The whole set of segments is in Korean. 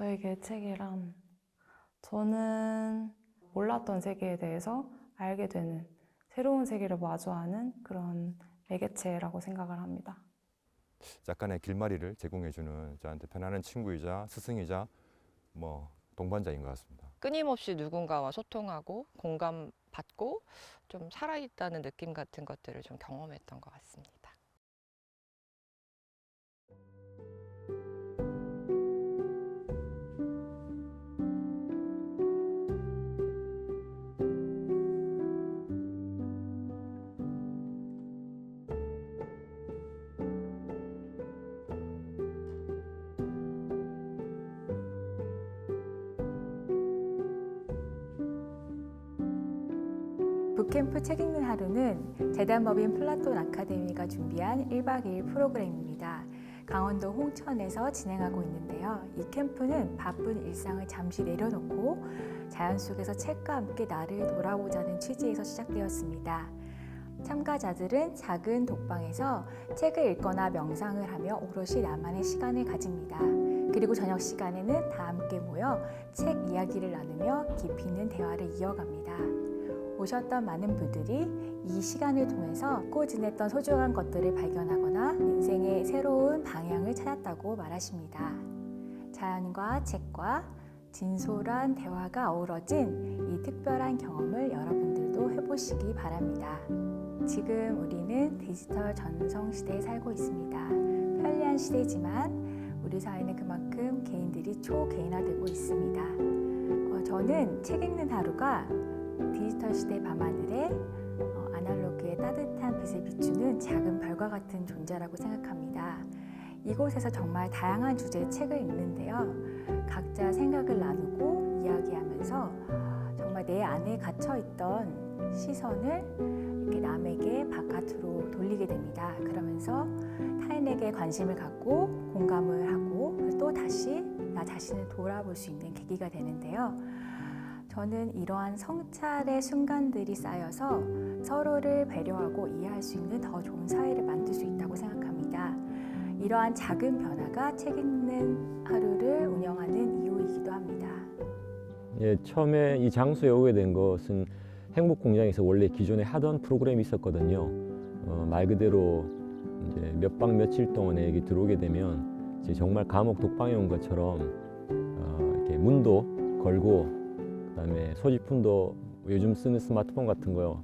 저에게 책이란 저는 몰랐던 세계에 대해서 알게 되는 새로운 세계를 마주하는 그런 매개체라고 생각을 합니다. 약간의 길말이를 제공해주는 저한테 편안한 친구이자 스승이자 동반자인 것 같습니다. 끊임없이 누군가와 소통하고 공감받고 좀 살아있다는 느낌 같은 것들을 좀 경험했던 것 같습니다. 북캠프 책 읽는 하루는 재단법인 플라톤 아카데미가 준비한 1박 2일 프로그램입니다. 강원도 홍천에서 진행하고 있는데요. 이 캠프는 바쁜 일상을 잠시 내려놓고 자연 속에서 책과 함께 나를 돌아보자는 취지에서 시작되었습니다. 참가자들은 작은 독방에서 책을 읽거나 명상을 하며 오롯이 나만의 시간을 가집니다. 그리고 저녁 시간에는 다 함께 모여 책 이야기를 나누며 깊이 있는 대화를 이어갑니다. 오셨던 많은 분들이 이 시간을 통해서 잊고 지냈던 소중한 것들을 발견하거나 인생의 새로운 방향을 찾았다고 말하십니다. 자연과 책과 진솔한 대화가 어우러진 이 특별한 경험을 여러분들도 해보시기 바랍니다. 지금 우리는 디지털 전성시대에 살고 있습니다. 편리한 시대지만 우리 사회는 그만큼 개인들이 초개인화되고 있습니다. 저는 책 읽는 하루가 디지털 시대 밤하늘에 아날로그의 따뜻한 빛을 비추는 작은 별과 같은 존재라고 생각합니다. 이곳에서 정말 다양한 주제의 책을 읽는데요. 각자 생각을 나누고 이야기하면서 정말 내 안에 gat혀있던 시선을 이렇게 남에게 바깥으로 돌리게 됩니다. 그러면서 타인에게 관심을 갖고 공감을 하고 또 다시 나 자신을 돌아볼 수 있는 계기가 되는데요. 저는 이러한 성찰의 순간들이 쌓여서 서로를 배려하고 이해할 수 있는 더 좋은 사회를 만들 수 있다고 생각합니다. 이러한 작은 변화가 책 읽는 하루를 운영하는 이유이기도 합니다. 예, 처음에 이 장소에 오게 된 것은 행복공장에서 원래 기존에 하던 프로그램이 있었거든요. 말 그대로 이제 몇 박 며칠 동안에 여기 들어오게 되면 이제 정말 감옥 독방에 온 것처럼 이렇게 문도 걸고 그다음에 소지품도 요즘 쓰는 스마트폰 같은 거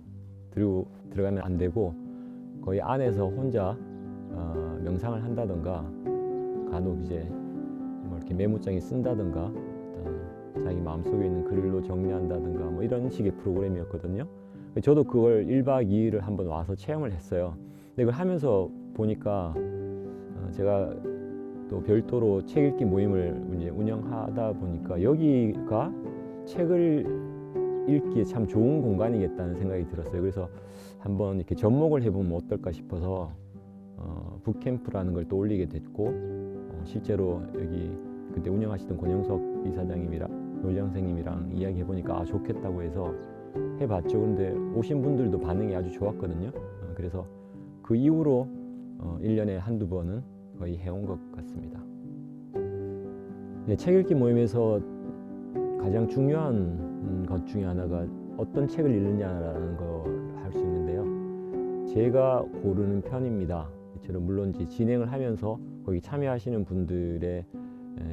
들고 들어가면 안 되고 거의 안에서 혼자 명상을 한다든가 간혹 이제 뭐 이렇게 메모장에 쓴다든가 자기 마음속에 있는 글로 정리한다든가 뭐 이런 식의 프로그램이었거든요. 저도 그걸 1박 2일을 한번 와서 체험을 했어요. 근데 그걸 하면서 보니까 제가 또 별도로 책 읽기 모임을 이제 운영하다 보니까 여기가 책을 읽기에 참 좋은 공간이겠다는 생각이 들었어요. 그래서 한번 이렇게 접목을 해보면 어떨까 싶어서 북캠프라는 걸 또 올리게 됐고 실제로 여기 그때 운영하시던 권영석 이사장님이랑 노정 선생님이랑 이야기해보니까 좋겠다고 해서 해봤죠. 그런데 오신 분들도 반응이 아주 좋았거든요. 그래서 그 이후로 1년에 한두 번은 거의 해온 것 같습니다. 네, 책 읽기 모임에서 가장 중요한 것 중에 하나가 어떤 책을 읽느냐라는 걸 할 수 있는데요. 제가 고르는 편입니다. 저는 물론 이제 진행을 하면서 거기 참여하시는 분들의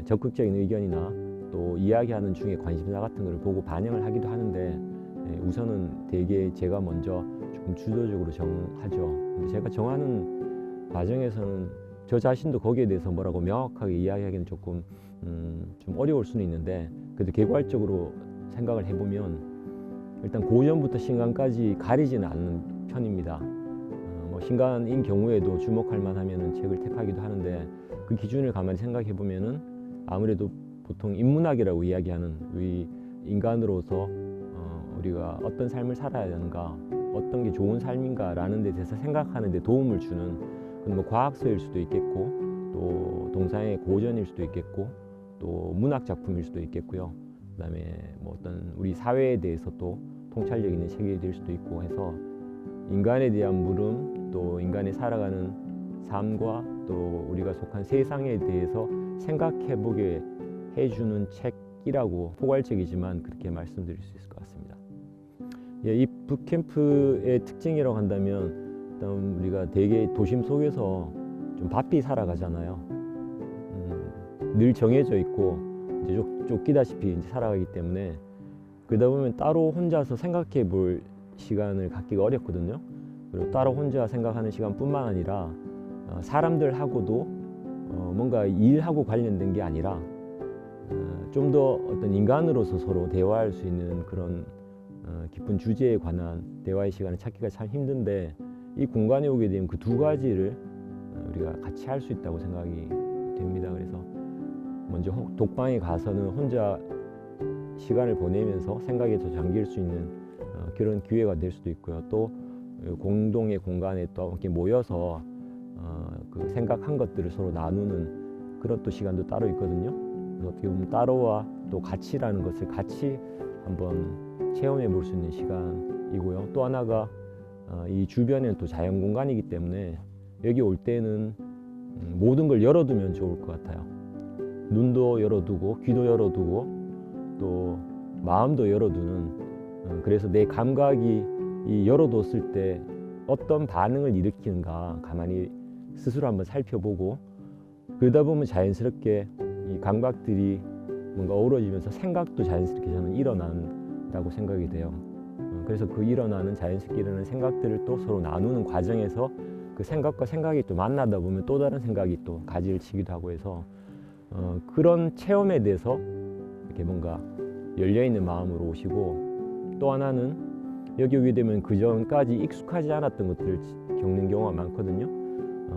적극적인 의견이나 또 이야기하는 중에 관심사 같은 걸 보고 반영을 하기도 하는데 우선은 대개 제가 먼저 조금 주도적으로 정하죠. 근데 제가 정하는 과정에서는 저 자신도 거기에 대해서 뭐라고 명확하게 이야기하기는 조금 좀 어려울 수는 있는데 그래도 개괄적으로 생각을 해보면 일단 고전부터 신간까지 가리지는 않는 편입니다. 뭐 신간인 경우에도 주목할 만하면 책을 택하기도 하는데 그 기준을 가만히 생각해 보면은 아무래도 보통 인문학이라고 이야기하는 우리 인간으로서 우리가 어떤 삶을 살아야 하는가, 어떤 게 좋은 삶인가라는 데 대해서 생각하는 데 도움을 주는 뭐 과학서일 수도 있겠고 또 동상의 고전일 수도 있겠고 또 문학 작품일 수도 있겠고요. 그다음에 뭐 어떤 우리 사회에 대해서 또 통찰력 있는 책이 될 수도 있고 해서 인간에 대한 물음 또 인간이 살아가는 삶과 또 우리가 속한 세상에 대해서 생각해 보게 해주는 책이라고 포괄적이지만 그렇게 말씀드릴 수 있을 것 같습니다. 예, 이 붓캠프의 특징이라고 한다면 일단 우리가 되게 도심 속에서 좀 바삐 살아가잖아요. 늘 정해져 있고 이제 쫓기다시피 이제 살아가기 때문에 그러다 보면 따로 혼자서 생각해 볼 시간을 갖기가 어렵거든요. 그리고 따로 혼자 생각하는 시간뿐만 아니라 사람들하고도 뭔가 일하고 관련된 게 아니라 좀 더 어떤 인간으로서 서로 대화할 수 있는 그런 깊은 주제에 관한 대화의 시간을 찾기가 참 힘든데 이 공간에 오게 되면 그 두 가지를 우리가 같이 할 수 있다고 생각이 됩니다. 그래서 먼저 독방에 가서는 혼자 시간을 보내면서 생각에 더 잠길 수 있는 그런 기회가 될 수도 있고요. 또 공동의 공간에 또 이렇게 모여서 그 생각한 것들을 서로 나누는 그런 또 시간도 따로 있거든요. 그래서 어떻게 보면 따로와 또 같이라는 것을 같이 한번 체험해 볼 수 있는 시간이고요. 또 하나가 이 주변에는 또 자연 공간이기 때문에 여기 올 때는 모든 걸 열어두면 좋을 것 같아요. 눈도 열어두고 귀도 열어두고 또 마음도 열어두는 그래서 내 감각이 이 열어뒀을 때 어떤 반응을 일으키는가 가만히 스스로 한번 살펴보고 그러다 보면 자연스럽게 이 감각들이 뭔가 어우러지면서 생각도 자연스럽게 저는 일어난다고 생각이 돼요. 그래서 그 일어나는 자연스럽게 일어나는 생각들을 또 서로 나누는 과정에서 그 생각과 생각이 또 만나다 보면 또 다른 생각이 또 가지를 치기도 하고 해서 그런 체험에 대해서 이렇게 뭔가 열려있는 마음으로 오시고 또 하나는 여기 오게 되면 그 전까지 익숙하지 않았던 것들을 겪는 경우가 많거든요.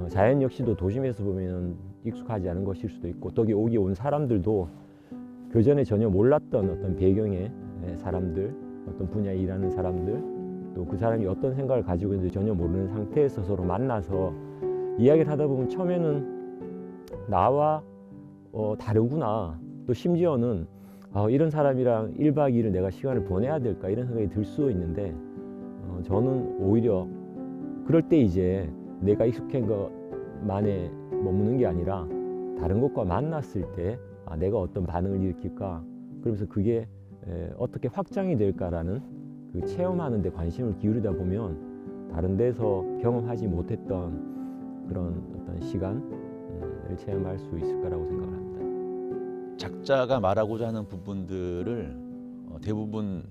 자연 역시도 도심에서 보면 익숙하지 않은 것일 수도 있고 또 여기 온 사람들도 그 전에 전혀 몰랐던 어떤 배경의 사람들, 어떤 분야에 일하는 사람들, 또 그 사람이 어떤 생각을 가지고 있는지 전혀 모르는 상태에서 서로 만나서 이야기를 하다 보면 처음에는 나와 다르구나. 또 심지어는 이런 사람이랑 1박 2일을 내가 시간을 보내야 될까 이런 생각이 들 수도 있는데 저는 오히려 그럴 때 이제 내가 익숙한 것만에 머무는 게 아니라 다른 것과 만났을 때 내가 어떤 반응을 일으킬까 그러면서 그게 어떻게 확장이 될까라는 그 체험하는 데 관심을 기울이다 보면 다른 데서 경험하지 못했던 그런 어떤 시간을 체험할 수 있을 거라고 생각을 합니다. 작자가 말하고자 하는 부분들을 대부분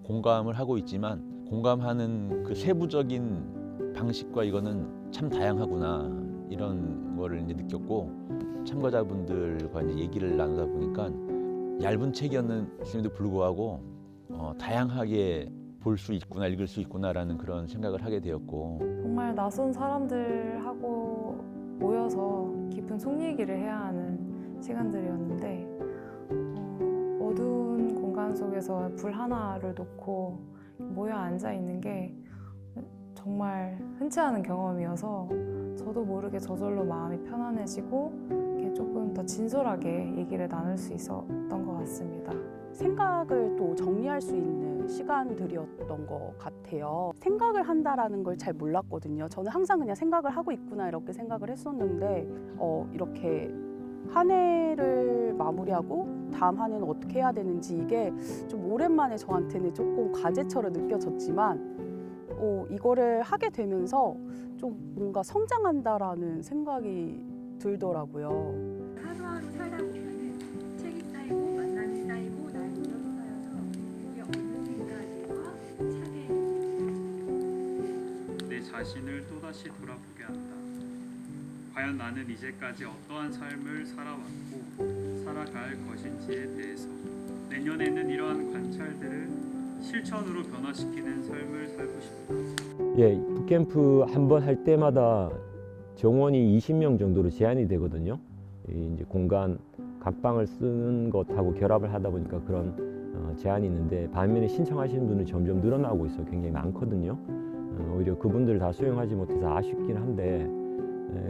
공감을 하고 있지만 공감하는 그 세부적인 방식과 이거는 참 다양하구나 이런 거를 이제 느꼈고 참가자분들과 이제 얘기를 나누다 보니까 얇은 책이었는데도 불구하고 다양하게 볼 수 있구나 읽을 수 있구나라는 그런 생각을 하게 되었고 정말 낯선 사람들하고 모여서 깊은 속 얘기를 해야 하는 시간들이었는데 어두운 공간 속에서 불 하나를 놓고 모여 앉아 있는 게 정말 흔치 않은 경험이어서 저도 모르게 저절로 마음이 편안해지고 이렇게 조금 더 진솔하게 얘기를 나눌 수 있었던 것 같습니다. 생각을 또 정리할 수 있는 시간들이었던 것 같아요. 생각을 한다라는 걸 잘 몰랐거든요. 저는 항상 그냥 생각을 하고 있구나 이렇게 생각을 했었는데 이렇게 한 해를 마무리하고 다음 한 해는 어떻게 해야 되는지 이게 좀 오랜만에 저한테는 조금 과제처럼 느껴졌지만 이거를 하게 되면서 좀 뭔가 성장한다라는 생각이 들더라고요. 하루하루 살다 보면은 책이 쌓이고 만남이 쌓이고 나의 노력이 쌓여서 이게 언젠가와 차게 내 자신을 또다시 돌아보게 한다. 과연 나는 이제까지 어떠한 삶을 살아왔고 살아갈 것인지에 대해서 내년에는 이러한 관찰들을 실천으로 변화시키는 삶을 살고 싶다. 예, 붓캠프 한 번 할 때마다 정원이 20명 정도로 제한이 되거든요. 이제 공간 각 방을 쓰는 것하고 결합을 하다 보니까 그런 제한이 있는데 반면에 신청하시는 분은 점점 늘어나고 있어요. 굉장히 많거든요. 오히려 그분들을 다 수용하지 못해서 아쉽긴 한데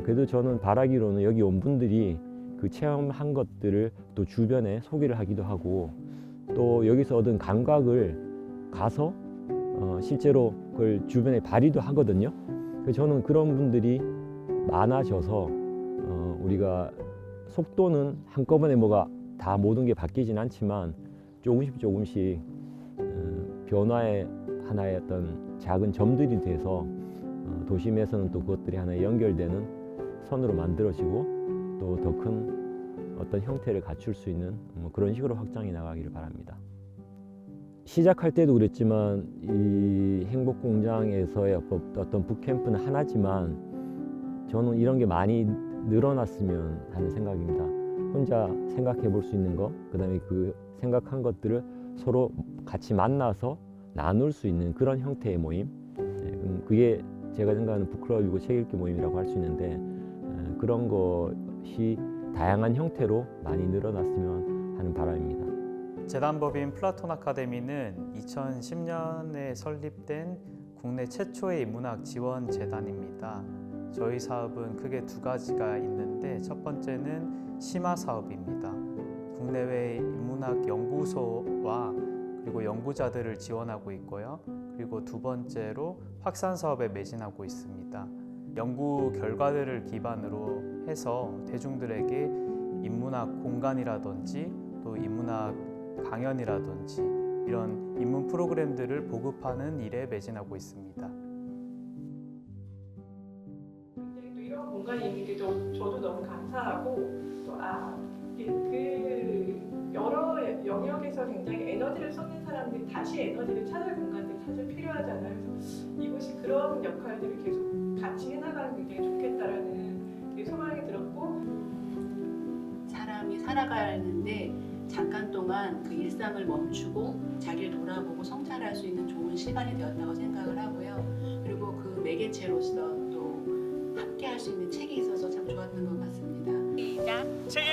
그래도 저는 바라기로는 여기 온 분들이 그 체험한 것들을 또 주변에 소개를 하기도 하고 또 여기서 얻은 감각을 가서 실제로 그걸 주변에 발휘도 하거든요. 그래서 저는 그런 분들이 많아져서 우리가 속도는 한꺼번에 뭐가 다 모든 게 바뀌진 않지만 조금씩 변화의 하나의 어떤 작은 점들이 돼서 도심에서는 또 그것들이 하나의 연결되는 선으로 만들어지고 또 더 큰 어떤 형태를 갖출 수 있는 그런 식으로 확장해 나가기를 바랍니다. 시작할 때도 그랬지만 이 행복공장에서의 어떤 북캠프는 하나지만 저는 이런 게 많이 늘어났으면 하는 생각입니다. 혼자 생각해 볼 수 있는 것, 그다음에 그 생각한 것들을 서로 같이 만나서 나눌 수 있는 그런 형태의 모임. 그게 제가 생각하는 북클럽이고 책 읽기 모임이라고 할 수 있는데 그런 것이 다양한 형태로 많이 늘어났으면 하는 바람입니다. 재단법인 플라톤 아카데미는 2010년에 설립된 국내 최초의 인문학 지원 재단입니다. 저희 사업은 크게 두 가지가 있는데 첫 번째는 심화 사업입니다. 국내외 인문학 연구소와 그리고 연구자들을 지원하고 있고요. 그리고 두 번째로 확산 사업에 매진하고 있습니다. 연구 결과들을 기반으로 해서 대중들에게 인문학 공간이라든지 또 인문학 강연이라든지 이런 인문 프로그램들을 보급하는 일에 매진하고 있습니다. 또 이런 공간이 있는 게 저도 너무 감사하고 또 그 여러 영역에서 굉장히 에너지를 쏟는 사람들이 다시 에너지를 찾을 공간들이 사실 필요하잖아요. 그래서 이곳이 그런 역할들을 계속 같이 해나가는 게 굉장히 좋겠다라는 소망이 들었고 사람이 살아가는데 잠깐 동안 그 일상을 멈추고 자기를 돌아보고 성찰할 수 있는 좋은 시간이 되었다고 생각을 하고요. 그리고 그 매개체로서 또 함께 할 수 있는 책이 있어서 참 좋았던 것 같습니다. 시작. 책